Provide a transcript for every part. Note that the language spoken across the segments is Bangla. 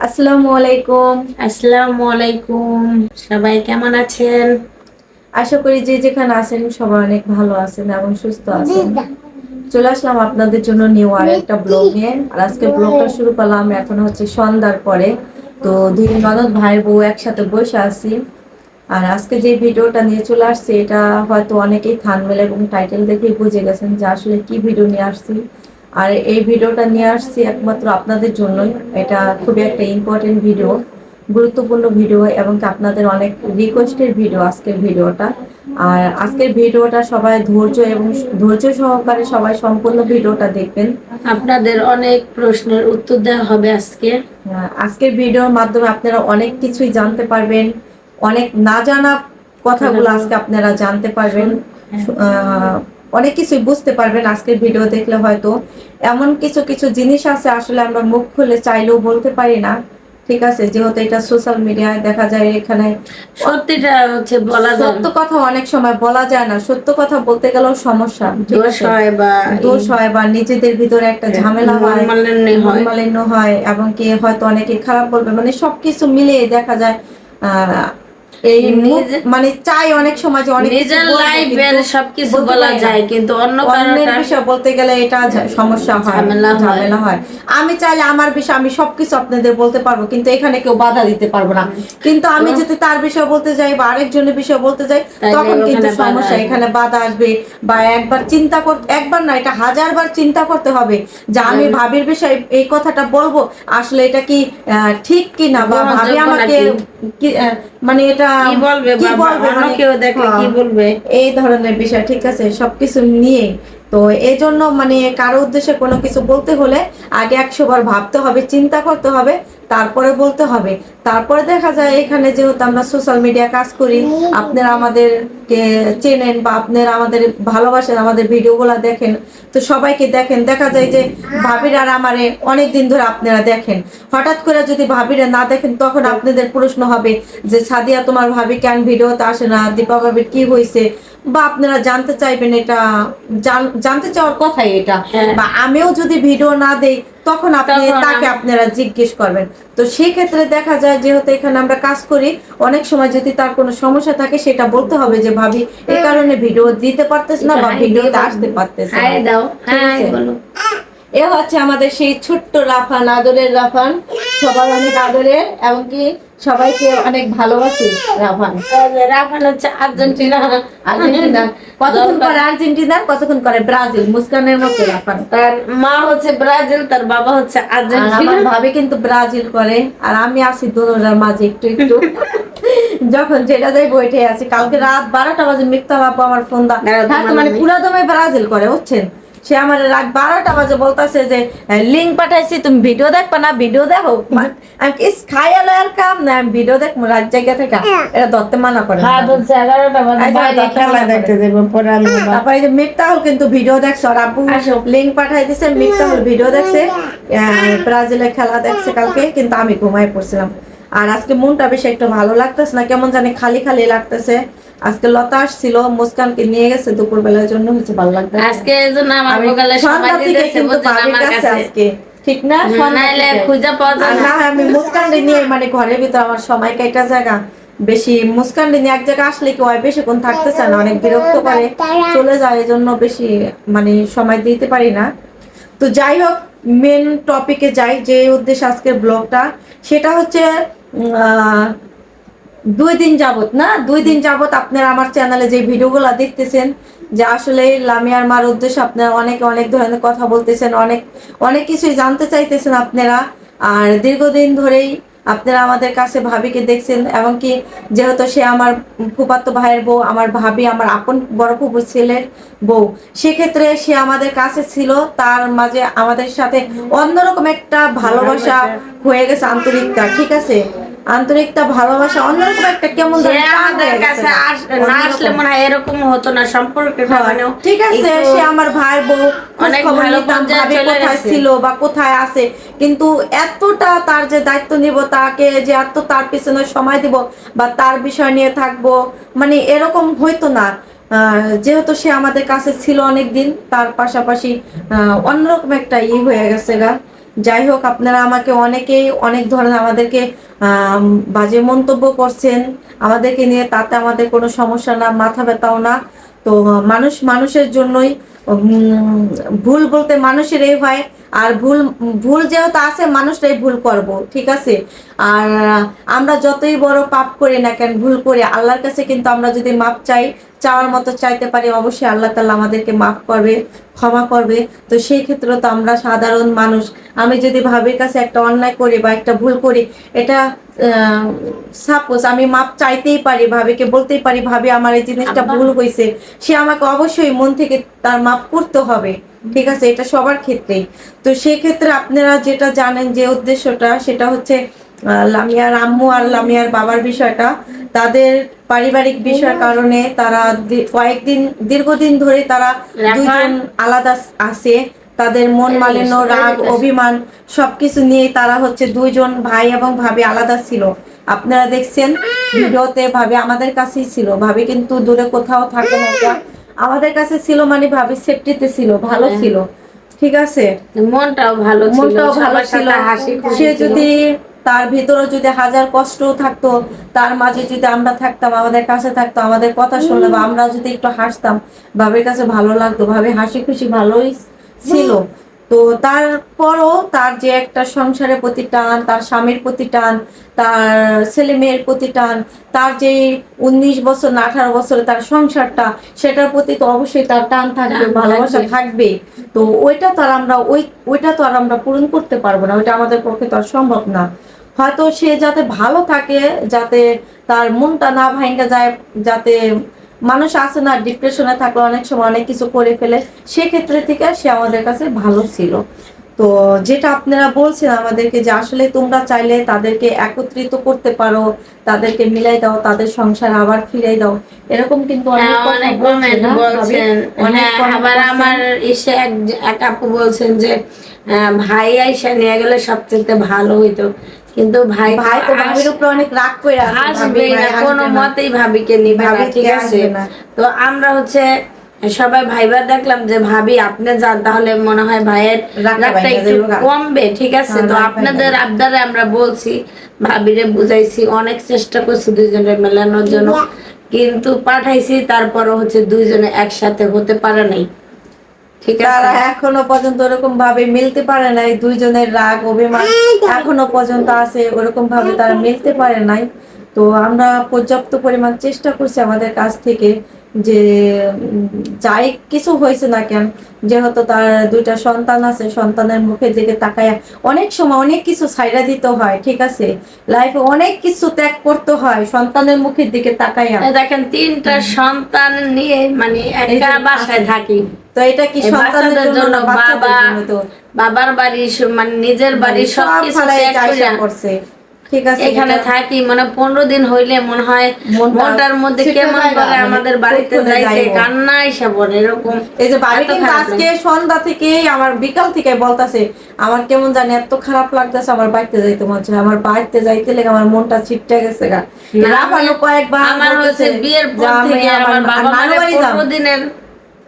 আসসালামু আলাইকুম। আসসালামু আলাইকুম। সবাই কেমন আছেন? আশা করি যে যেখানে আছেন সবাই অনেক ভালো আছেন এবং সুস্থ আছেন। চলে আসলাম আপনাদের জন্য নিউ আর একটা ব্লগ নিয়ে। আর আজকে ব্লগটা শুরু করলাম এখন হচ্ছে সন্ধ্যার পরে। তো দুই ননদ ভাই বউ একসাথে বসে আছি। আর আজকে যে ভিডিওটা নিয়ে চলে আসছে এটা হয়তো অনেকেই থাম্বনেল এবং টাইটেল দেখেই বুঝে গেছেন যে আসলে কি ভিডিও নিয়ে আসছি। আর এই ভিডিওটা নিয়ে আসছি একমাত্র আপনাদের জন্যই। এটা খুবই একটা ইম্পর্টেন্ট ভিডিও, গুরুত্বপূর্ণ ভিডিও এবং কি আপনাদের অনেক রিকোয়েস্টের ভিডিও আজকের ভিডিওটা। আর আজকের ভিডিওটা সবাই ধৈর্য সহকারে সবাই সম্পূর্ণ ভিডিওটা দেখবেন। আপনাদের অনেক প্রশ্নের উত্তর দেওয়া হবে আজকে। আজকের ভিডিওর মাধ্যমে আপনারা অনেক কিছুই জানতে পারবেন, অনেক না জানা কথাগুলো আজকে আপনারা জানতে পারবেন, অনেক কিছুই বুঝতে পারবেন আজকের ভিডিও দেখলে। হয়তো এমন কিছু কিছু জিনিস আছে আসলে আমরা মুখ খুলে চাইলেও বলতে পারি না, ঠিক আছে, যেহেতু এটা সোশ্যাল মিডিয়ায় দেখা যায়। এখানে সত্যিটা হচ্ছে বলা যায় সত্য কথা অনেক সময় বলা যায় না, সত্য কথা বলতে গেলেও সমস্যা, ঠিক দোষ আছে, হয় বা দোষ হয় বা নিজেদের ভিতরে একটা ঝামেলা হয়, মনোমালিন্য হয় এবং কি হয়তো অনেকে খারাপ বলবে, মানে সবকিছু মিলিয়ে দেখা যায় এই মানে চাই অনেক সময় যে অনেক কিছু নিজের লাইফের সবকিছু বলতে বলা পারি না। যায় কিন্তু অন্যের বিষয় বলতে গেলে এটা সমস্যা হয়, ঝামেলা হয়। আমি চাইলে আমার বিষয় আমি সবকিছু আপনাদের বলতে পারবো, কিন্তু এখানে কেউ বাধা দিতে পারবো না। কিন্তু আমি যদি তার বিষয় বলতে যাই বা আরেকজনের বিষয় বলতে যাই, তখন কিন্তু সমস্যা, এখানে বাধা আসবে। বা একবার চিন্তা করতে, একবার না, এটা 1000বার চিন্তা করতে হবে যে আমি ভাবির বিষয়ে এই কথাটা বলবো, আসলে এটা কি ঠিক কি না, বা ভাবি আমাকে কি মানে এটা কি বলবে, মানে কেউ দেখলে কি বলবে, এই ধরনের বিষয়, ঠিক আছে, সবকিছু নিয়ে। তো এই জন্য মানে কারো উদ্দেশ্যে কোনো কিছু বলতে হলে আগে 100বার ভাবতে হবে, চিন্তা করতে হবে, তারপরে বলতে হবে। তারপরে দেখা যায় এখানে যেহেতু আমরা সোশ্যাল মিডিয়া কাজ করি, আপনারা আমাদেরকে চেনেন বা আপনারা আমাদের ভালোবাসেন, আমাদের ভিডিওগুলো দেখেন, তো সবাইকে দেখেন। দেখা যায় যে ভাবিরা আর আমারে অনেক দিন ধরে আপনারা দেখেন, হঠাৎ করে যদি ভাবিরা না দেখেন তখন আপনাদের প্রশ্ন হবে যে সাদিয়া তোমার ভাবি কেন ভিডিওতে আসে না, দীপা ভাবির কি হয়েছে, বা আপনারা জানতে চাইবেন। এটা জানতে চাওয়ার কথাই এটা। বা আমিও যদি ভিডিও না দেই তখন তাকে আপনারা জিজ্ঞেস করবেন। তো সেই ক্ষেত্রে দেখা যায় যেহেতু এখানে আমরা কাজ করি, অনেক সময় যদি তার কোনো সমস্যা থাকে সেটা বলতে হবে যে ভাবি এই কারণে ভিডিও দিতে পারতেছ না বা ভিডিওতে আসতে পারতেছে না। এ হচ্ছে আমাদের সেই ছোট্ট রাফান, আদরের রাফান, সবার অনেক আদরের এবং কি সবাইকে অনেক ভালোবাসি। রাফান হচ্ছে আর্জেন্টিনা। কতক্ষণ করে আর্জেন্টিনা, কতক্ষণ করে ব্রাজিল, মুস্কানের মতো রাফান। তার মা হচ্ছে ব্রাজিল, তার বাবা হচ্ছে আর্জেন্টিনা। আমার ভাবি কিন্তু ব্রাজিল করে, আর আমি আছি দুজনের মাঝে একটু একটু। যখন যেটা যাই বইটে আছি। কালকে রাত 12টা বাজে মিথ্যা বাবা আমার ফোন দা, মানে পুরা দমে ব্রাজিল করে, বুঝছেন। সে আমার রাত 12টা বাজে বলতেছে যে লিঙ্ক পাঠাইছি, তুমি ভিডিও দেখবা না, ভিডিও দেখো। আমি কি খাইয়ালো আর কাম না, আমি ভিডিও দেখবো রাত জায়গা থেকে, এটা ধরতে মানা করে। 11টা বাজে খেলা দেখতে যাবো পরে। তারপরে যে মিফতাহুল কিন্তু ভিডিও দেখছে, আর আব্বু লিঙ্ক পাঠাই দিছে, মিফতাহুল ভিডিও দেখছে, ব্রাজিলের খেলা দেখছে কালকে, কিন্তু আমি ঘুমাই পড়ছিলাম। আর আজকে মনটা বেশি একটু ভালো লাগতেছে না, কেমন জানি খালি খালি লাগতেছে। আজকে লতা আসছিল, মুস্কানকে নিয়ে গেছে দুপুরবেলার জন্য, হচ্ছে ভালো লাগতেছে আজকে এজন্য আমার বগালে সবাই দিতেছে আমার কাছে আজকে, ঠিক না, নাইলে খুঁজে পাওয়া যায় না। আমি মুস্কানকে নিয়ে মানে ঘরের ভিতর আমার সময় কাটা জায়গা বেশি। মুস্কানকে নিয়ে এক জায়গায় আসলে কি হয়, বেশিক্ষণ থাকতে চায় না, অনেক বিরক্ত করে, চলে যায়, এজন্য বেশি মানে সময় দিতে পারি না। তো যাই হোক, মেন টপিকে যাই, যে উদ্দেশ্যে আজকের ব্লগটা, সেটা হচ্ছে 2 দিন যাবত আপনারা আমার চ্যানেলে যে ভিডিওগুলো দেখতেছেন, যে আসলে লামিয়ার মার উদ্দেশ্যে আপনারা অনেক অনেক ধরনের কথা বলতেছেন, অনেক অনেক কিছুই জানতে চাইতেছেন আপনারা। আর দীর্ঘদিন ধরেই আপনারা আমাদের কাছে ভাবিকে দেখছেন, এবং কি যেহেতু সে আমার ফুফাতো ভাইয়ের বউ, আমার ভাবি আমার আপন বড় ফুফুর ছেলের বউ, সেক্ষেত্রে সে আমাদের কাছে ছিল। তার মাঝে আমাদের সাথে অন্যরকম একটা ভালোবাসা হয়ে গেছে, আন্তরিকতা, ঠিক আছে, আন্তরিকতা, ভালোবাসা, অন্যরকম একটা কেমন আমাদের কাছে না আসলে মনে হয় এরকম হতো না সম্পর্কটা, মানে ঠিক আছে। সে আমার ভাই বউ, অনেক ভালো ভাবি কোথায় ছিল বা কোথায় আছে, কিন্তু এতটা তার যে দায়িত্ব নিব, তাকে যে এত তার পিছনে সময় দিব বা তার বিষয় নিয়ে থাকবো, মানে এরকম হইতো না। যেহেতু সে আমাদের কাছে ছিল অনেক দিন, তার পাশাপাশি অন্যরকম একটা হয়ে গেছে গা। যাই হোক, আপনারা আমাকে অনেকেই অনেক ধরনের আমাদেরকে বাজে মন্তব্য করছেন আমাদেরকে নিয়ে, তাতে আমাদের কোনো সমস্যা না, মাথা ব্যথাও না। তো মানুষ মানুষের জন্যই, উম, ভুল বলতে মানুষেরই হয়। আর ভুল ভুল যেহেতু আছে, মানুষটাই ভুল করব, ঠিক আছে। আর আমরা যতই বড় পাপ করি না কেন, ভুল করি, আল্লাহর কাছে কিন্তু আমরা যদি মাপ চাই, চাওয়ার মতো চাইতে পারি, অবশ্যই আল্লাহ তাআলা আমাদেরকে মাফ করবে, ক্ষমা করবে। তো সেই ক্ষেত্রে তো আমরা সাধারণ মানুষ, আমি যদি ভাবির কাছে একটা অন্যায় করি বা একটা ভুল করি, এটা সাপোজ আমি মাপ চাইতেই পারি, ভাবিকে বলতেই পারি, ভাবি আমার এই জিনিসটা ভুল হয়েছে, সে আমাকে অবশ্যই মন থেকে তার মাপ করতে হবে, ঠিক আছে। এটা সবার ক্ষেত্রেই। তো সেই ক্ষেত্রে আপনারা যেটা জানেন যে উদ্দেশ্যটা, সেটা হচ্ছে লামিয়ার আম্মু আর লামিয়ার বাবার বিষয়টা, তাদের পারিবারিক বিষয়ের কারণে তারা কয়েকদিন, দীর্ঘদিন ধরে তারা দুইজন আলাদা আছে। তাদের মন মালিন্য, রাগ, অভিমান সবকিছু নিয়ে তারা হচ্ছে দুইজন ভাই এবং ভাবি আলাদা ছিল। আপনারা দেখছেন ভিডিওতে, ভাবি আমাদের কাছেই ছিল, ভাবি কিন্তু দূরে কোথাও থাকে না, আমাদের কাছে ছিল, মানে ভাবি সেফটিতে ছিল, ভালো ছিল, ঠিক আছে। মনটাও ভালো ছিল, মনটাও ভালো সবার ছিল। সাথে হাসি খুশি সে ছিল। যদি তার ভিতরে যদি হাজার কষ্ট থাকতো, তার মাঝে যদি আমরা থাকতাম, আমাদের কাছে থাকতো, আমাদের কথা শুনলে বা আমরা যদি একটু হাসতাম, ভাবির কাছে ভালো লাগতো, ভাবি হাসি খুশি ভালোই ছিল। তো তারপরও তার যে একটা সংসারের প্রতি টান, তার স্বামীর প্রতি টান, তার ছেলে মেয়ের প্রতি টান, তার যে 19 বছর না 18 বছরে তার সংসারটা, সেটার প্রতি তো অবশ্যই তার টান থাকবে, ভালোবাসা থাকবে। তো ওইটা তো আর আমরা পূরণ করতে পারবো না, ওইটা আমাদের পক্ষে তো আর সম্ভব না। হয়তো সে যাতে ভালো থাকে, যাতে তার মনটা না ভাঙা যায়, যাতে মানুষ আছে না ডিপ্রেশনে থাকলে অনেক সময় অনেক কিছু করে ফেলে, সেক্ষেত্রে থেকে সে আমাদের কাছে ভালো ছিল। তো যেটা আপনারা বলছেন আমাদেরকে যে আসলে তোমরা চাইলে তাদেরকে একত্রিত করতে পারো, তাদেরকে মিলাই দাও, তাদের সংসার আবার ফিরাই দাও, এরকম কিন্তু অনেক কথা অনেক বলছেন কমেন্ট না, ভাবি? বলছেন। অনেক হ্যাঁ, comment আবার করছেন। আমার এসে এক আপু বলছেন যে ভাই আইসা নিয়ে গেলে সবচেয়ে ভালো হইতো, কিন্তু ভাই ভাই তো ভাবির উপরে অনেক রাগ করে আছে, ভাবি আসবেই ভাই না, কোনো আসবে না, মতেই ভাবিকে নিবে না, ভাবি ঠিক কে আছে। আসবে না। তো আমরা হচ্ছে সবাই ভাইবা দেখলাম যে ভাবি আপনি যান, তাহলে মনে হয় ভাইয়ের রাগটা রাগটা ভাঙা একটু যাইবো গা। কমবে, ঠিক আছে। হ্যাঁ, তো রাগ ভাঙা আপনাদের যাবে। আবদারে আমরা বলছি, ভাবিরে বুঝাইছি, অনেক চেষ্টা করছি দুইজনের মেলানোর জন্য, কিন্তু পাঠাইছি, তারপরও হচ্ছে দুইজনে একসাথে হতে পারে নাই, ঠিক আছে। তারা এখনো পর্যন্ত ওরকম ভাবে মিলতে পারে নাই, দুইজনের রাগ অভিমান এখনো পর্যন্ত আছে, ওরকম ভাবে তারা মিলতে পারে নাই। তো আমরা পর্যাপ্ত পরিমাণ চেষ্টা করছি আমাদের কাছ থেকে যে যাই কিছু হয়েছে না কেন, যেহেতু তার দুইটা সন্তান আছে, সন্তানের মুখের দিকে তাকায় অনেক সময় অনেক কিছু ছাইড়া দিতে হয়, ঠিক আছে। লাইফে অনেক কিছু ত্যাগ করতে হয় সন্তানের মুখের দিকে তাকাইয়া। এই দেখেন, তিনটা সন্তান নিয়ে মানে এই একটা যে বাসায় থাকি, তো এটা কি এই সন্তানের বাচ্চাদের জন্য জন্য না বাচ্চাদের বাবা, জন্য? তো বাবার বাড়ি, মানে নিজের বাড়ি মানে সব সবকিছু ফালাই ত্যাগ আয়সা করে করছে, ঠিক আছে। এখানে এটা থাকি, মানে 15 দিন হইলে মনে হয় মনটার মধ্যে ছিটকে কেমন যায় না, করে, মানে আমাদের বাড়িতে কক্ষণে যাইতে যাইবো। কান্না এসে পড়ে, এরকম এই যে ভাবি এত কিন্তু খারাপ আজকে লাগে। সন্ধ্যা থেকে আমার বিকাল থেকে বলতাছে আমার কেমন জানি এত খারাপ লাগতেছে, আমার বাড়িতে যাইতে মন চায়, আমার বাড়িতে যাইতে লেগে আমার মনটা ছিটকে গেছে গা। না, রাফানো কয়েকবার আমার বলতেছে হচ্ছে বিয়ের যে পর আমি থেকে আমার বাবা নানু মারে বাড়ি যাম, 15 দিনের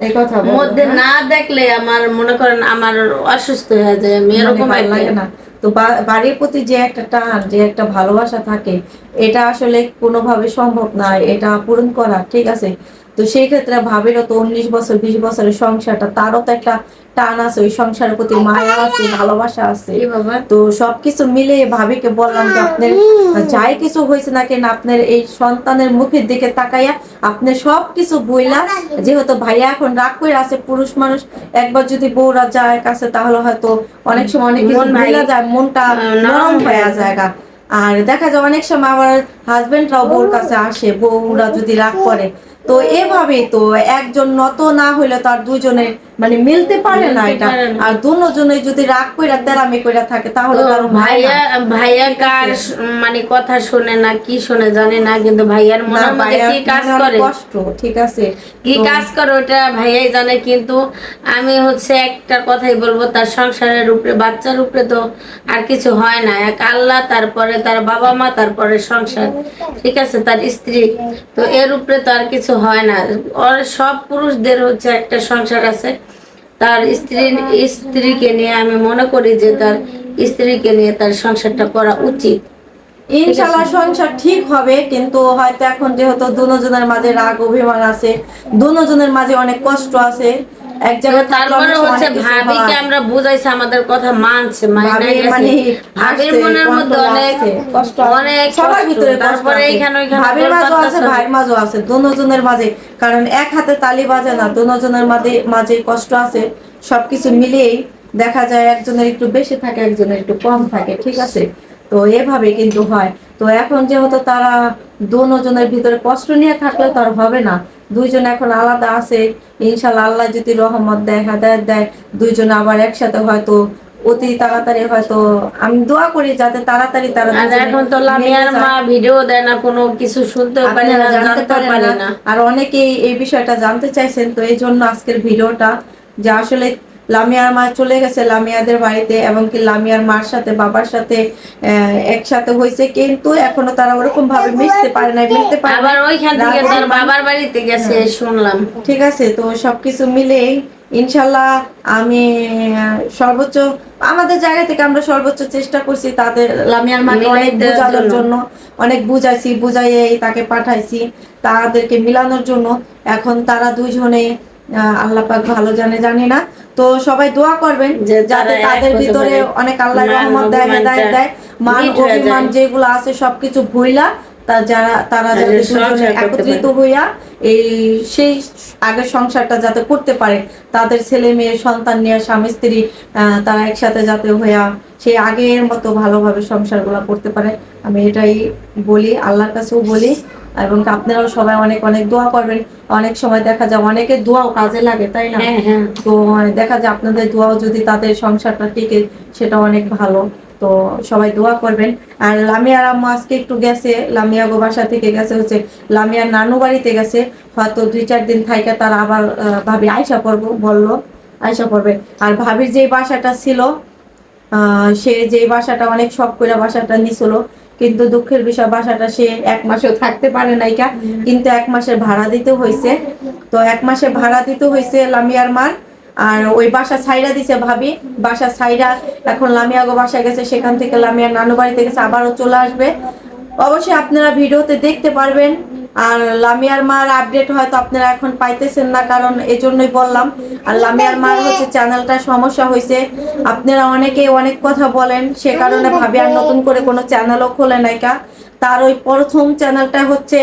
এই কথা বলে, মধ্যে হ্যাঁ? না দেখলে আমার মনে করেন আমার অসুস্থ হয়ে যায়, আমি মানে এরকম ভালো একটা। লাগে না। তো বাড়ির প্রতি যে একটা টান, যে একটা ভালোবাসা থাকে, এটা আসলে কোনোভাবে সম্ভব না এটা পূরণ করা, ঠিক আছে। তো সেই ক্ষেত্রে ভাবিরও তো 19 বছর 20 বছরের সংসারটা, তারও তো একটা টান আছে, ওই সংসারের প্রতি মায়া আছে, ভালোবাসা আছে। কি বাবা? তো সবকিছু মিলে ভাবিকে বললাম যে আপনার যাই কিছু হয়েছে না কেন, আপনার এই সন্তানের মুখের দিকে তাকাইয়া আপনি সবকিছু ভুইলা, যেহেতু ভাইয়া এখন রাগ করে আছে, পুরুষ মানুষ একবার যদি বউরা যায় কাছে, তাহলে হয়তো অনেক সময় অনেক কিছু মন ভুলা যায়, মনটা নরম হয়ে যায় গা। আর দেখা যায় অনেক সময় আমার হাজবেন্ডরাও বউর কাছে আসে, বউরা যদি রাগ করে, তো এভাবেই তো একজন নত না হইলে তো আর দুজনে মানে মিলতে পারে না মিলতে এটা। পারে না। আর দুজনে যদি রাগ কইরা তেরামি কইরা থাকে, তাহলে তো তো আর হয় না। ভাইয়া ভাইয়া ঠিক কার আছে। মানে কথা শুনে না কি শুনে জানি না, কিন্তু ভাইয়ার না, মনের মধ্যে ভাইয়ার কি কাজ মনে অনেক করে, কষ্ট, ঠিক আছে। কি তো কাজ করে ওটা ভাইয়াই জানে। কিন্তু আমি হচ্ছে একটা কথাই বলবো, তার সংসারের উপরে, বাচ্চার উপরে তো আর কিছু হয় না, এক আল্লাহ, তারপরে তার বাবা মা, তারপরে সংসার, ঠিক আছে, তার স্ত্রী, তো এর উপরে তো আর কিছু হয় না। ওর সব পুরুষদের হচ্ছে একটা সংসার আছে, তার স্ত্রীকে নিয়ে আমি মনে করি যে তার স্ত্রীকে নিয়ে তার সংসারটা করা উচিত। ইনশাল্লাহ সংসার ঠিক হবে, কিন্তু হয়তো এখন যেহেতু দুজনের মাঝে রাগ অভিমান আছে, দুজনের মাঝে অনেক কষ্ট আছে, এক জায়গায় থাকলে তারপরে অনেক সময় হচ্ছে অনেক কিছু ভাবিকে হয়। আমরা বুঝাইছি, আমাদের কথা মানছে, ভাবি গেছে। মানে ভাবির আসছে, মনের মধ্যে control অনেক আসছে, কষ্ট আছে। অনেক সবার কষ্ট। ভিতরে কষ্ট তারপরে আছে, এইখানে ওইখানে ভাবির মাঝেও গোলপাত্তা আছে, চলে। ভাইয়ের মাঝেও আছে, দুজনের মাঝে। কারণ এক হাতে তালি বাজে না, দুজনের মাঝে মাঝে কষ্ট আছে। সবকিছু মিলিয়েই দেখা যায় একজনের একটু বেশি থাকে, একজনের একটু কম থাকে, ঠিক আছে? তো এভাবে কিন্তু হয়। তো এখন যেহেতু তারা দুজনের ভিতরে কষ্ট নিয়ে থাকলে তো আর হবে না, দুইজন এখন আলাদা আছে। ইনশাল্লাহ আল্লাহ যদি রহমত দেয়, হেদায়েত দেয়, দুইজন আবার একসাথে হয়তো অতি তাড়াতাড়ি, হয়তো আমি দোয়া করি যাতে তাড়াতাড়ি তারা আর দুজনে এখন তো মিলে লামিয়ার মা যায়। ভিডিও দেয় না, কোনো কিছু শুনতেও পারি আপনারা না, জানতে জানতেও পারেন পারি না, না। আর অনেকেই এই বিষয়টা জানতে চাইছেন। তো এই জন্য আজকের ভিডিওটা, যে আসলে লামিয়ার মা চলে গেছে লামিয়াদের বাড়িতে, এবং কি লামিয়ার মার সাথে বাবার সাথে একসাথে হয়েছে, কিন্তু এখনো তারা ওরকম ভাবে মিশতে পারে না, মিশতে পারে না। আবার ওইখান রাগ থেকে তার অভিমান, বাবার বাড়িতে গেছে হ্যাঁ, শুনলাম। ঠিক আছে। তো সবকিছু মিলেই ইনশাল্লাহ আমি সর্বোচ্চ আমাদের জায়গা থেকে আমরা সর্বোচ্চ চেষ্টা করছি তাদের লামিয়ার মাকে মিলাই অনেক দেওয়ার বোঝানোর জন্য। জন্য, অনেক বুঝাইছি, বুঝাইয়ে তাকে পাঠাইছি তাদেরকে মিলানোর জন্য। এখন তারা দুইজনে আল্লাহ পাক ভালো জানে, জানি না। তো সবাই দোয়া করবেন যে যাতে তারা এক তাদের হতে ভিতরে পারে, অনেক আল্লাহ মান রহমত দেয়, অভিমানটা হেদায়েত দেয়, মান মিট হয়ে অভিমান যায়, যেগুলো আছে সবকিছু ভুইলা তারা আর যাতে দুজনে সংসার করতে একত্রিত পারে। হইয়া এই সেই আগের সংসারটা যাতে করতে পারে, তাদের ছেলে মেয়ে সন্তান নিয়ে স্বামী স্ত্রী তারা একসাথে যাতে হইয়া সেই আগের মতো ভালোভাবে সংসারগুলো করতে পারে। আমি এটাই বলি, আল্লাহর কাছেও বলি, এবং আপনারাও সবাই অনেক অনেক দোয়া করবেন। অনেক সময় দেখা যায় অনেকের দোয়াও কাজে লাগে, তাই না? হ্যাঁ হ্যাঁ। তো দেখা যায় আপনাদের দোয়াও যদি তাদের সংসারটা টিকে, সেটা অনেক ভালো। তো সবাই দোয়া করবেন। আর লামিয়ার আম্মু আজকে একটু গেছে, লামিয়া গো বাসা থেকে গেছে হচ্ছে লামিয়ার নানু বাড়িতে গেছে, হয়তো 2-4 দিন থাইকা তারা আবার ভাবি আয়সা পড়বো বললো, আয়সা পড়বে। আর ভাবির যে বাসাটা ছিল, সে যে বাসাটা অনেক শখ করে বাসাটা নিছিল, কিন্তু দুঃখের বিষয় বাসাটা সে 1 মাসও থাকতে পারে নাইকা, কিন্তু 1 মাসের ভাড়া দিতে হয়েছে। তো 1 মাসের ভাড়া দিতে হয়েছে লামিয়ার মার। আর ওই বাসা ছাইরা দিছে ভাবি, বাসা ছাইরা এখন লামিয়া গো বাসা গেছে, সেখান থেকে লামিয়ার নানু বাড়িতে গেছে, আবারও চলে আসবে। অবশ্যই আপনারা ভিডিওতে দেখতে পারবেন। আর লামিয়ার মার আপডেট হয়তো আপনারা এখন পাইতেছেন না, কারণ এজন্যই বললাম। আর লামিয়ার মার হচ্ছে চ্যানেলটা সমস্যা হয়েছে, আপনারা অনেকে অনেক কথা বলেন, সে কারণে ভাবি আর নতুন করে কোনো চ্যানেলও খোলে নাইকা। তার ওই প্রথম চ্যানেলটা হচ্ছে,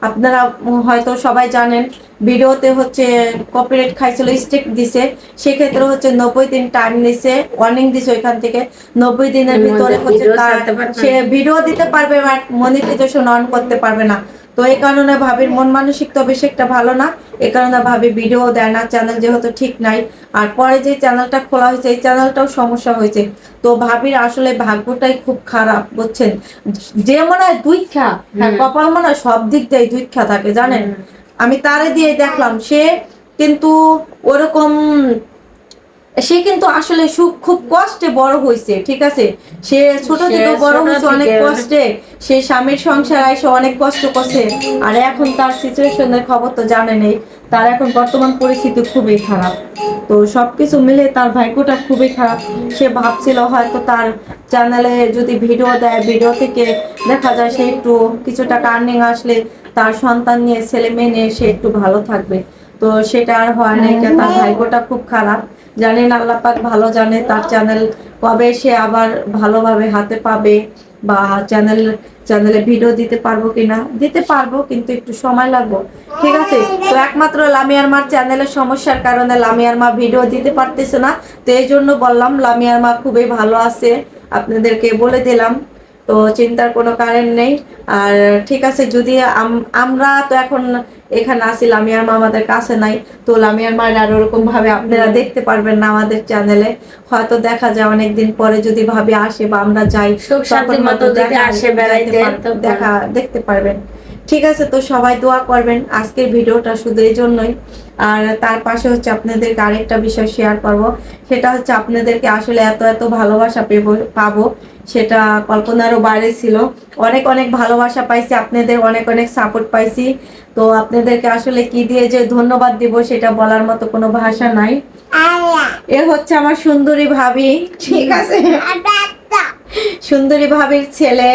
আপনারা হয়তো সবাই জানেন, ভিডিওতে হচ্ছে কপিরাইট খাইছিল, স্ট্রিক দিছে, সেক্ষেত্রে হচ্ছে 90 দিন টাইম নিছে, ওয়ার্নিং দিছে ওইখান থেকে। 90 দিনের ভিতরে হচ্ছে তার সে ভিডিও দিতে পারবে, বাট মনিটাইজেশন অন করতে পারবে না। তো এই কারণে ভাবির মন মানসিক তো বেশি একটা ভালো না, এই কারণে ভাবি ভিডিও দেয় না, চ্যানেল যেহেতু ঠিক নাই। আর পরে যে চ্যানেলটা খোলা হয়েছে, এই চ্যানেলটাও সমস্যা হয়েছে। তো ভাবির আসলে ভাগ্যটাই খুব খারাপ, বুঝছেন? যে মনে হয় দুইখা, হ্যাঁ, কপাল মনে হয় সব দিক দিয়ে দুইখা থাকে, জানেন? আমি তারে দিয়ে দেখলাম, সে কিন্তু ওরকম, সে কিন্তু আসলে সুখ খুব কষ্টে বড় হয়েছে, ঠিক আছে? সে ছোট থেকে বড় হয়েছে অনেক কষ্টে, সে স্বামীর সংসার আইসে অনেক কষ্ট করছে। আর এখন তার সিচুয়েশনের খবর তো জানেনই, তার এখন বর্তমান পরিস্থিতি খুবই খারাপ। তো সবকিছু মিলে তার ভাগ্যটা খুবই খারাপ। সে ভাবছিল হয়তো তার চ্যানেলে যদি ভিডিও দেয়, ভিডিও থেকে দেখা যায় সে একটু কিছু টাকা আর্নিং আসলে তার সন্তান নিয়ে, ছেলে মেয়ে নিয়ে সে একটু ভালো থাকবে। তো সেটা আর হয় নাই, তার ভাগ্যটা খুব খারাপ। জানেন আল্লাহ পাক ভালো জানে তার চ্যানেল কবে সে আবার ভালোভাবে হাতে পাবে, বা চ্যানেলে ভিডিও দিতে পারবো কিনা, দিতে পারবো, কিন্তু একটু সময় লাগবে, ঠিক আছে? তো একমাত্র লামিয়ার মার চ্যানেলের সমস্যার কারণে লামিয়ার মা ভিডিও দিতে পারতেছে না। তো এই জন্য বললাম লামিয়ার মা খুবই ভালো আছে, আপনাদেরকে বলে দিলাম। তো চিন্তার কোনো কারণ নেই। আর ঠিক আছে, যদি আমরা তো এখন এখানে আছি, লামিয়ার মা আমাদের কাছে নাই। তো লামিয়ার মায়ের আর ওরকম ভাবে আপনারা দেখতে পারবেন না আমাদের চ্যানেলে। হয়তো দেখা যায় অনেকদিন পরে যদি ভাবে আসে বা আমরা যাই, সুখ শান্তি তখন মতো হয়তো যদি আসে বেড়াইতে, দেখতে পারবেন। ঠিক আছে, তো সবাই দোয়া করবেন। আজকের ভিডিওটা শুধু এই জন্যই। আর তার পাশে হচ্ছে আপনাদেরকে আরেকটা বিষয় শেয়ার করব, সেটা হচ্ছে আপনাদেরকে আসলে এত এত ভালোবাসা পাবো, সেটা কল্পনারও বাইরে ছিল। অনেক অনেক ভালোবাসা পাইছি, আপনাদের অনেক অনেক সাপোর্ট পাইছি। তো আপনাদেরকে আসলে কি দিয়ে যে ধন্যবাদ দিব সেটা বলার মতো কোনো ভাষা নাই। এ হচ্ছে আমার সুন্দরী ভাবি, ঠিক আছে, সুন্দরী ভাবির ছেলে,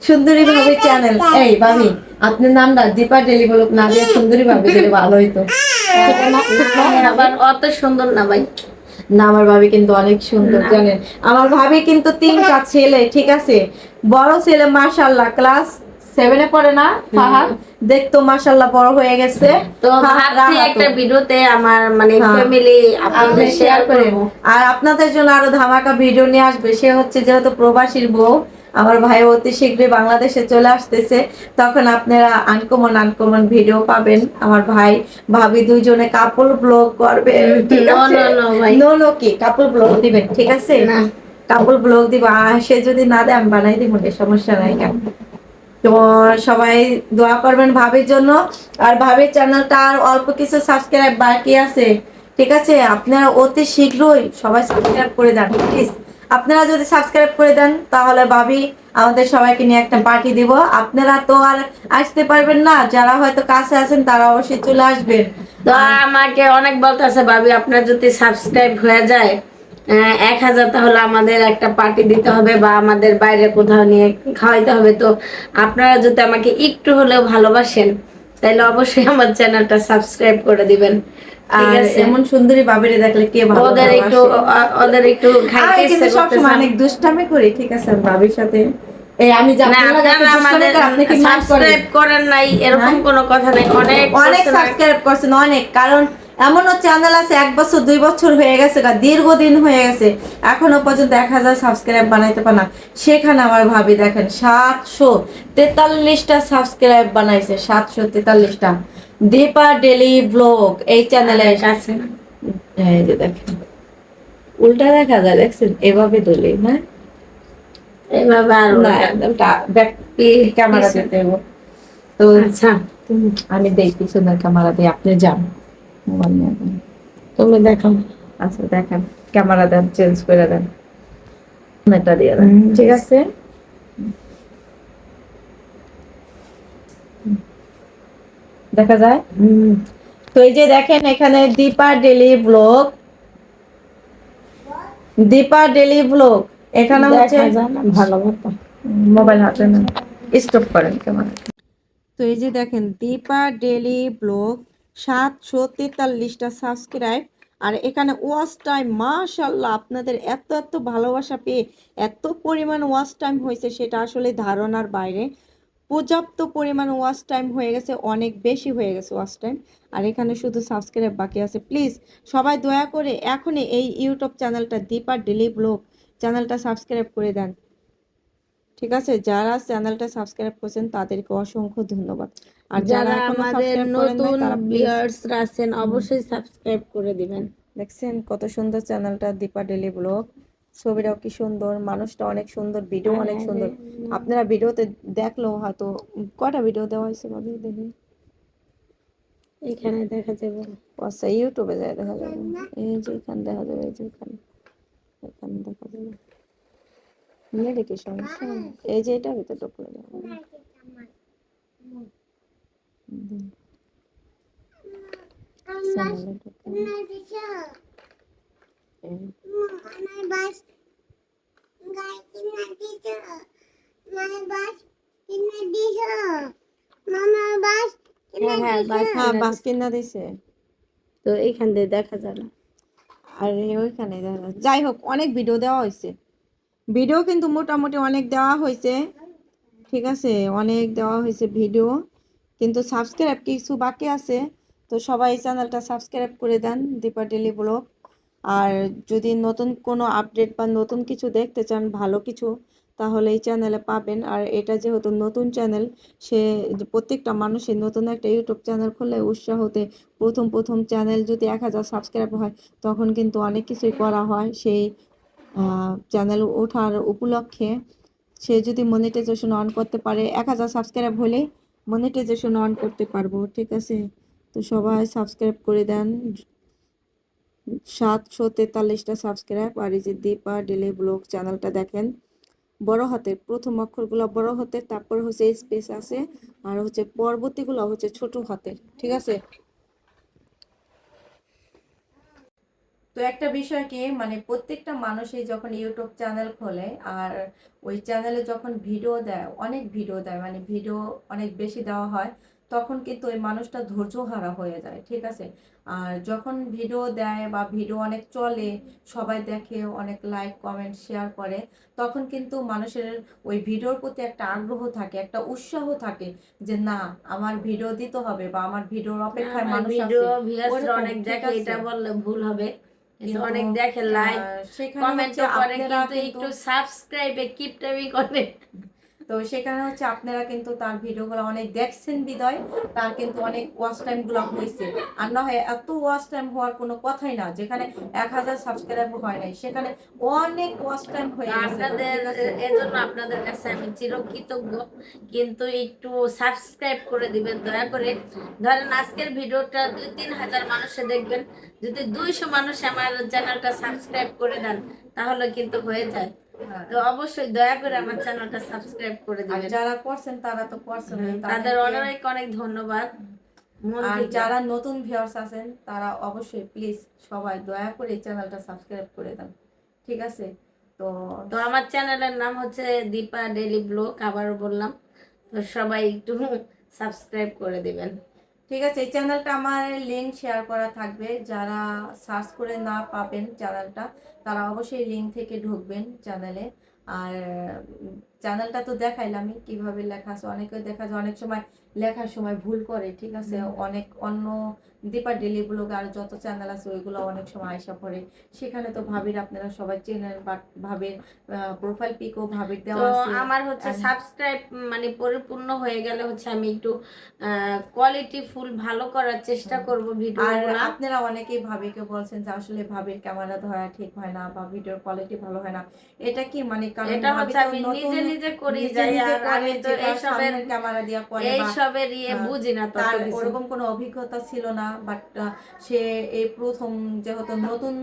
সুন্দরী ভাবির চ্যানেল। এই ভাবি, আপনার নামটা দীপা ডেলি বলুক না দিয়ে সুন্দরী ভাবি দিলে ভালো হইতো। সেটা না, ঠিক না? আবার অত সুন্দর না ভাই। না, আমার ভাবি কিন্তু অনেক সুন্দর, না। জানেন। আমার ভাবি কিন্তু 3টা ছেলে, ঠিক আছে। বড় ছেলে মাশাআল্লাহ ক্লাস 7-এ পড়ে না, ফাহাদ, দেখতো মাশাআল্লাহ বড় হয়ে গেছে। তো ফাহাদ ভাবছি রাগা তো। একটা ভিডিওতে আমার মানে হ্যাঁ, ফ্যামিলি আপনি আপনাদের শেয়ার শেয়ার করেন। করব। আর আপনাদের জন্য আরো ধামাকা ভিডিও নিয়ে আসবে। সে হচ্ছে যেহেতু প্রবাসীর বউ, আমার ভাই অতি শীঘ্রই বাংলাদেশে চলে আসতেছে। তখন আপনারা আনকমন আনকমন ভিডিও পাবেন। আমার ভাই ভাবি দুইজনে কাপল ব্লগ করবে, ঠিক নো আছে। নো নো ভাই, নো নো কি কাপল ব্লগ দিবেন, ঠিক আছে। না। কাপল ব্লগ দিব, আর সে যদি না দেয় আমি বানাই দিব, সমস্যা নাই। কেন, তো সবাই দোয়া করবেন ভাবির জন্য। আর ভাবির চ্যানেলটা আর অল্প কিছু সাবস্ক্রাইব বাকি আছে, ঠিক আছে। আপনারা অতি শীঘ্রই সবাই সাবস্ক্রাইব করে দেন প্লিজ। আপনারা যদি সাবস্ক্রাইব করে দেন তাহলে ভাবি আমাদের সবাইকে নিয়ে একটা পার্টি দিব। আপনারা তো আর আসতে পারবেন না, যারা হয়তো কাছে আছেন তারা অবশ্যই চলে আসবেন। তো আমাকে অনেক বলতেছে ভাবি আপনার যদি সাবস্ক্রাইব হয়ে যায় 1000, তাহলে আমাদের একটা পার্টি দিতে হবে বা আমাদের বাইরে কোথাও নিয়ে খাওয়াইতে হবে। তো আপনারা যদি আমাকে একটু হলেও ভালোবাসেন তাহলে অবশ্যই আমার চ্যানেলটা সাবস্ক্রাইব করে দিবেন, ঠিক আর আছে। এমন সুন্দরী ভাবিরে দেখলে কে ভালো ওদের একটু খাইতে আমি ইচ্ছে কিন্তু সবসময় করতেছে। অনেক দুষ্টামি করি, ঠিক আছে, আমি ভাবির সাথে। এই আমি যে না, আপনার লাগে এত আপনারা দুষ্টামি আমাদের করি, আপনি কি মাইন্ড করেন? সাবস্ক্রাইব করেন নাই এরকম হ্যাঁ? কোনো কথা নেই, অনেক অনেক করছেন। সাবস্ক্রাইব করছেন, অনেক। কারণ এমনও চ্যানেল আছে 1 বছর 2 বছর হয়ে গেছে, দীর্ঘদিন হয়ে গেছে, এখনো পর্যন্ত 1000 সাবস্ক্রাইব বানাইতে পারে না। সেখানে আমার ভাবি দেখেন 743টা সাবস্ক্রাইব বানাইছে, 743টা। দীপা ডেলি ব্লগ এই চ্যানেলে আছে এই যে দেখেন উল্টা দেখা যায়, দেখছেন, এভাবে দলি না, এইভাবে আর না একদম ব্যাক ক্যামেরা দিতে হবে। তো আচ্ছা আমি দেই পিছনের ক্যামেরা দিয়ে, আপনি যান মোবাইল নিয়ে যান। তুমি দেখো। আচ্ছা দেখেন, ক্যামেরা দেন, চেঞ্জ করে দেন, এটা দিয়ে দেন, ঠিক আছে। দেখা যায়। তো এই যে দেখেন এখানে Dipa daily blog, Dipa daily blog, এখানে হচ্ছে দেখা যায় না ভালো মতো। মোবাইল হাতে না, স্টপ করেন ক্যামেরা। তো এই যে দেখেন দীপা ডেলি ব্লগ, 743টা সাবস্ক্রাইব। আর এখানে ওয়াচ টাইম মাশাআল্লাহ, আপনাদের এত এত ভালোবাসা পেয়ে এত পরিমাণ ওয়াচ টাইম হয়েছে সেটা আসলে ধারণার বাইরে। পর্যাপ্ত পরিমাণ ওয়াচ টাইম হয়ে গেছে, অনেক বেশি হয়ে গেছে ওয়াচ টাইম। আর এখানে শুধু সাবস্ক্রাইব বাকি আছে। প্লিজ সবাই দয়া করে এখনই এই ইউটিউব চ্যানেলটা দীপা ডেলি ব্লগ চ্যানেলটা সাবস্ক্রাইব করে দেন, ঠিক আছে। যারা চ্যানেলটা সাবস্ক্রাইব করেছেন তাদেরকে অসংখ্য ধন্যবাদ। আর যারা যারা এখনো আমাদের সাবস্ক্রাইব করেন নাই নতুন তারা প্লিজ। ভিউয়ার্সরা আছেন অবশ্যই সাবস্ক্রাইব করে দিবেন। দেখছেন কত সুন্দর চ্যানেলটা দীপা ডেলি ব্লগ, ছবিটাও কি সুন্দর, মানুষটা অনেক সুন্দর, ভিডিও অনেক সুন্দর। আপনারা ভিডিওতে দেখলেও হয়তো কয়টা ভিডিও দেওয়া হয়েছে ভাবি দেখি। এখানে দেখা যাবে। আচ্ছা ইউটিউবে যায় দেখা যাবে, এই যে এখানে দেখা যাবে, এই যে এখানে, এখানে দেখা যাবে। নিয়ে দেখি সমস্যা নেই। এই যে এটা ভিতরে ঢুকলে দেখা যাবে। চ্যানেলে ঢুকলে এই হ্যাঁ হ্যাঁ বাস হ্যাঁ বাস কিনা দিছে। তো এইখান দিয়ে দেখা যায় না। আর ওইখানে দেখা যাচ্ছে। যাই হোক, অনেক ভিডিও দেওয়া হয়েছে, ভিডিও কিন্তু মোটামুটি অনেক দেওয়া হয়েছে, ঠিক আছে, অনেক দেওয়া হয়েছে ভিডিও, কিন্তু সাবস্ক্রাইব কিছু বাকি আছে। তো সবাই চ্যানেলটা সাবস্ক্রাইব করে দেন দীপা ডেলি ব্লগ। আর যদি নতুন কোনো আপডেট বা নতুন কিছু দেখতে চান, ভালো কিছু, তাহলে এই চ্যানেলে পাবেন। আর এটা যেহেতু নতুন চ্যানেল, সে যে প্রত্যেকটা মানুষের নতুন একটা ইউটিউব চ্যানেল খুললে উৎসাহতে প্রথম প্রথম চ্যানেল যদি 1000 সাবস্ক্রাইব হয় তখন কিন্তু অনেক কিছুই করা হয় সেই চ্যানেল ওঠার উপলক্ষে। সে যদি মনিটাইজেশন অন করতে পারে, 1000 সাবস্ক্রাইব হলে মনিটাইজেশন অন করতে পারবো, ঠিক আছে। তো সবাই সাবস্ক্রাইব করে দেন, 743টা সাবস্ক্রাইব। আর এই যে দীপা ডেলি ব্লগ চ্যানেলটা দেখেন, বড় হাতের, প্রথম অক্ষরগুলো বড় হাতের, তারপর হচ্ছে স্পেস আছে, আর হচ্ছে পরবর্তীগুলো হচ্ছে ছোট হাতের, ঠিক আছে। তো একটা বিষয় কি, মানে প্রত্যেকটা মানুষই যখন ইউটিউব চ্যানেল খোলে আর ওই চ্যানেলে যখন ভিডিও দেয়, অনেক ভিডিও দেয়, মানে ভিডিও অনেক বেশি দেওয়া হয়, তখন কিন্তু ওই মানুষটা ধৈর্য হারা হয়ে যায়, ঠিক আছে। আর যখন ভিডিও দেয় বা ভিডিও অনেক চলে, সবাই দেখে, অনেক লাইক কমেন্ট শেয়ার করে, তখন কিন্তু মানুষের ওই ভিডিওর প্রতি একটা আগ্রহ থাকে, একটা উৎসাহ থাকে, যে না, আমার ভিডিও দিতে হবে বা আমার ভিডিওর অপেক্ষায় আমার মানুষ ভিডিও আছে, ভিউয়ার্সরা ওরকম, অনেক ঠিক দেখে, আছে। এটা বললে ভুল হবে, কিন্তু কিন্তু অনেক দেখে, লাইক সেখানে হচ্ছে কমেন্টও করে, আপনারা কিন্তু কিন্তু, একটু সাবস্ক্রাইবে কিপটামি করে। তো সেখানে হচ্ছে আপনারা কিন্তু তার ভিডিওগুলো অনেক দেখছেন বিদায় তার কিন্তু অনেক ওয়াচ টাইম গুলো হয়েছে। আর না হয় এত ওয়াচ টাইম হওয়ার কোনো কথাই না, যেখানে 1000 সাবস্ক্রাইবার হয় নাই, সেখানে অনেক ওয়াচ টাইম তো হয়ে গেছে, আপনাদের ঠিক আছে। এজন্য আপনাদের কাছে আমি চিরকৃতজ্ঞ, কিন্তু একটু সাবস্ক্রাইব করে দিবেন দয়া করে। ধরেন আজকের ভিডিওটা 2-3 হাজার মানুষে দেখবেন, যদি 200 মানুষ আমার চ্যানেলটা সাবস্ক্রাইব করে দেন, তাহলে কিন্তু হয়ে যায়। হ্যাঁ। তো অবশ্যই দয়া করে আমার চ্যানেলটা সাবস্ক্রাইব করে আর দিবেন। যারা করছেন তারা তো করছেনই, তাদের তাদেরকে। অনেক অনেক ধন্যবাদ মন আর থেকে। যারা নতুন ভিউয়ার্স আছেন তারা অবশ্যই প্লিজ সবাই দয়া করে এই চ্যানেলটা সাবস্ক্রাইব করে দেন, ঠিক আছে। তো তো আমার চ্যানেলের নাম হচ্ছে দীপা ডেইলি ব্লগ, আবারও বললাম, তো সবাই একটু সাবস্ক্রাইব করে দিবেন। ঠিক আছে, এই চ্যানেলটা আমার লিংক শেয়ার করা থাকবে, যারা সার্চ করে না পাবেন চ্যানেলটা, তারা অবশ্যই লিংক থেকে ঢুকবেন চ্যানেলে। আর চ্যানেলটা তো দেখাইলামই কিভাবে লেখা আছে, অনেকে দেখা যায় অনেক সময় লেখার সময় ভুল করে, ঠিক আছে। অনেক অন্য দীপা ডেলি ব্লগ আর যত চ্যানেল আছে ওইগুলো অনেক সময় আয়সা পড়ে, সেখানে তো ভাবির আপনারা সবাই চেনেন, বাট ভাবির প্রোফাইল পিকও ভাবির তো দেওয়া আছে। আমার হচ্ছে সাবস্ক্রাইব মানে পরিপূর্ণ হয়ে গেলে হচ্ছে আমি একটু কোয়ালিটি ফুল ভালো করার চেষ্টা করব আর ভিডিওগুলা। আপনারা অনেকেই ভাবিকে বলছেন যে আসলে ভাবির ক্যামেরা ধরা ঠিক হয় না বা ভিডিওর কোয়ালিটি ভালো হয় না, এটা কি মানে, কারণ এটা ভাবি হচ্ছে তো আমি নতুন, নিজে নিজে করি নিজে যাই, নিজে আর করে, আমি তো যেটা এইসবের সামনের ক্যামেরা দিয়া করে বা এইসবের ইয়ে হ্যাঁ, বুঝি না তত তার কিছু। ওরকম কোনো অভিজ্ঞতা ছিল না, বাট সে এই প্রথম যেহেতু নতুন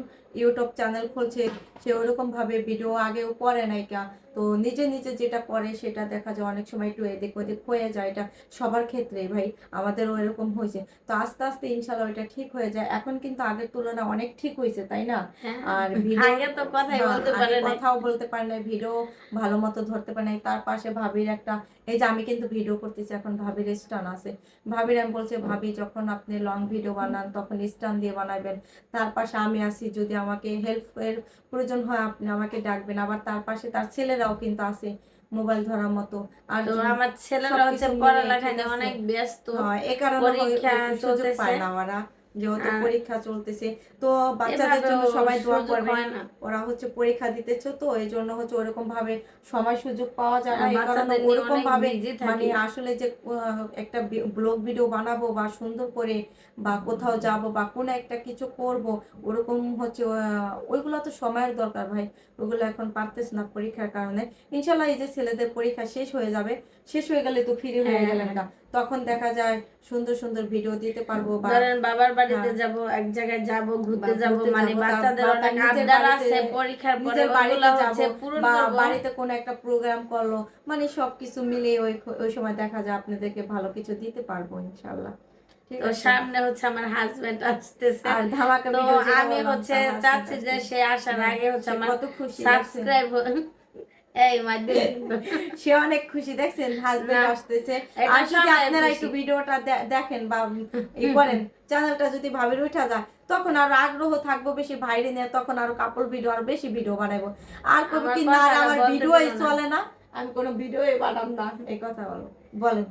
ইউটিউব চ্যানেল খুলছে, সে ওরকম ভাবে ভিডিও আগেও করে নাই কা, তো নিজে নিজে যেটা করে সেটা দেখা যায় অনেক সময় একটু এদিক ওদিক হয়ে যায়, এটা সবার ক্ষেত্রে ভাই, আমাদেরও এরকম হয়েছে। তো আস্তে আস্তে ইনশাল্লাহ এটা ঠিক হয়ে যায়, এখন কিন্তু আগের তুলনায় অনেক ঠিক হয়েছে, তাই না। হ্যাঁ, আর ভিডিও, আগে তো কথাই হ্যাঁ, বলতে আগে পারে নাই। কথাও বলতে পারে না, ভিডিও ভালো মতো ধরতে পারে নাই, তার পাশে ভাবির একটা, এই যে আমি কিন্তু ভিডিও করতেছি এখন, ভাবির স্টান আছে, ভাবির আমি বলছি ভাবি যখন আপনি লং ভিডিও বানান তখন স্টান দিয়ে বানাবেন, তার পাশে আমি আছি, যদি আমাকে হেল্প এর প্রয়োজন হয় আপনি আমাকে ডাকবেন, আবার তার পাশে তার ছেলেরাও কিন্তু আছে মোবাইল ধরার মতো। আর তো আমার ছেলেরা হচ্ছে সবকিছু মিলে, পড়ালেখায় ঠিক নিয়ে আছে। অনেক ব্যস্ত, হ্যাঁ, এ কারণে পরীক্ষা একটু সুযোগ চলতেছে, পায় না ওরা, যেহেতু আর পরীক্ষা চলতেছে। তো বাচ্চাদের এভাবেও জন্য সবাই দোয়া সুযোগ করবেন, হয় না। ওরা হচ্ছে পরীক্ষা দিতেছে, তো এই জন্য হচ্ছে ওরকম ভাবে সময় সুযোগ পাওয়া যায় না, আর এই কারণে বাচ্চাদের নিয়ে ওরকম অনেক ভাবে বিজি মানে থাকি। আসলে যে একটা ব্লগ ভিডিও বানাবো বা সুন্দর করে বা কোথাও যাব বা কোনো একটা কিছু করব, ওরকম হচ্ছে ওইগুলো তো সময়ের দরকার ভাই, ওইগুলো এখন পারতেছ না পরীক্ষার কারণে। ইনশাল্লাহ এই যে ছেলেদের পরীক্ষা শেষ হয়ে যাবে, শেষ হয়ে গেলে তো ফ্রি হয়ে হ্যাঁ, গেলেন হ্যাঁ। না, তখন দেখা যায় সুন্দর সুন্দর ভিডিও দিতে পারবো বা ধরেন বাবার বাড়িতে হ্যাঁ, যাব, এক জায়গায় যাব, বা ঘুরতে যাব, ঘুরতে মানে যাবো, বাচ্চাদের বা তার অনেক নিজের আবদার বাড়িতে, আছে পরীক্ষার পরে, নিজের ওইগুলা বাড়িতে যাব, হচ্ছে পূরণ বা করব। বাড়িতে কোনো একটা প্রোগ্রাম করলো, মানে সবকিছু মিলিয়ে ওই ওই সময় দেখা যায় আপনাদেরকে ভালো কিছু দিতে পারবো ইনশাল্লাহ, ঠিক তো আছে। সামনে হচ্ছে আমার হাজবেন্ড আসতেছে, আর ধামাকা তো ভিডিও যেটা আমি বললাম, হচ্ছে তার হাজবেন্ড চাচ্ছি যে আসছে, সে আসার হ্যাঁ, আগে হচ্ছে সে আমার কত খুশি দেখছেন, সাবস্ক্রাইব এই মাধ্যমে কিন্তু সে অনেক খুশি দেখছেন না, হাজবেন্ড আসতেছে। এটা আর যদি সবাই আপনারা একটু খুশি। ভিডিওটা দেখেন বা ই করেন, চ্যানেলটা যদি ভাবির উঠা যায়, তখন আরো আগ্রহ থাকবো বেশি ভাইরে নিয়ে, তখন আরো কাপড় ভিডিও আর বেশি ভিডিও বানাবো। আর কবে আমার কি না, আর কথাটা আমার বলতে ভিডিওই দিল না। চলে না, আমি কোনো ভিডিওই বানাম না, এই কথা বলো, বলেন,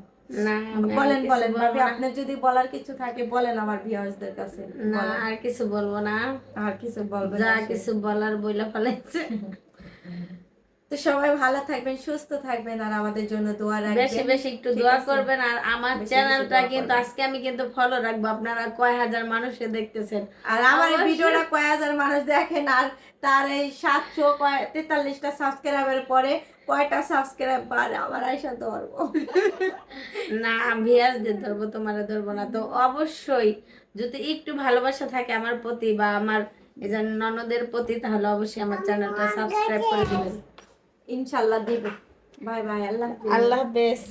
না, আমি আর বলেন কিছু বলেন ভাবি, বলবো না। আপনার যদি বলার কিছু থাকে বলেন আমার ভিউয়ার্সদের কাছে, না, বলেন, আর কিছু বলবো না, আর কিছু বলবেন যা না সে। কিছু বলার বইলা ফেলাইছে। তো সবাই ভালো থাকবেন, সুস্থ থাকবেন, আর আমাদের জন্য দোয়া বেশি রাখবেন, বেশি একটু ঠিক দোয়া আছে, করবেন, আর আমার বেশি বেশি চ্যানেলটা দোয়া কিন্তু করবেন। আজকে আমি কিন্তু ফলো রাখবো, আপনারা কয় হাজার মানুষে দেখতেছেন আর আমার এই অবশ্যই। ভিডিওটা কয় হাজার মানুষ দেখেন, আর তার এই 743টা সাবস্ক্রাইবের পরে কয়টা সাবস্ক্রাইবার আমার আইসা ধরবো। না, ভিয়াস দিয়ে ধরবো, তোমারে ধরবো না। তো অবশ্যই যদি একটু ভালোবাসা থাকে আমার প্রতি বা আমার এই যে ননদের প্রতি, তাহলে অবশ্যই আমার চ্যানেলটা সাবস্ক্রাইব করে দিবেন। ইনশাল্লাহ দেব। বাই বাই, আল্লাহ হাফেজ। আল্লাহ হাফেজ।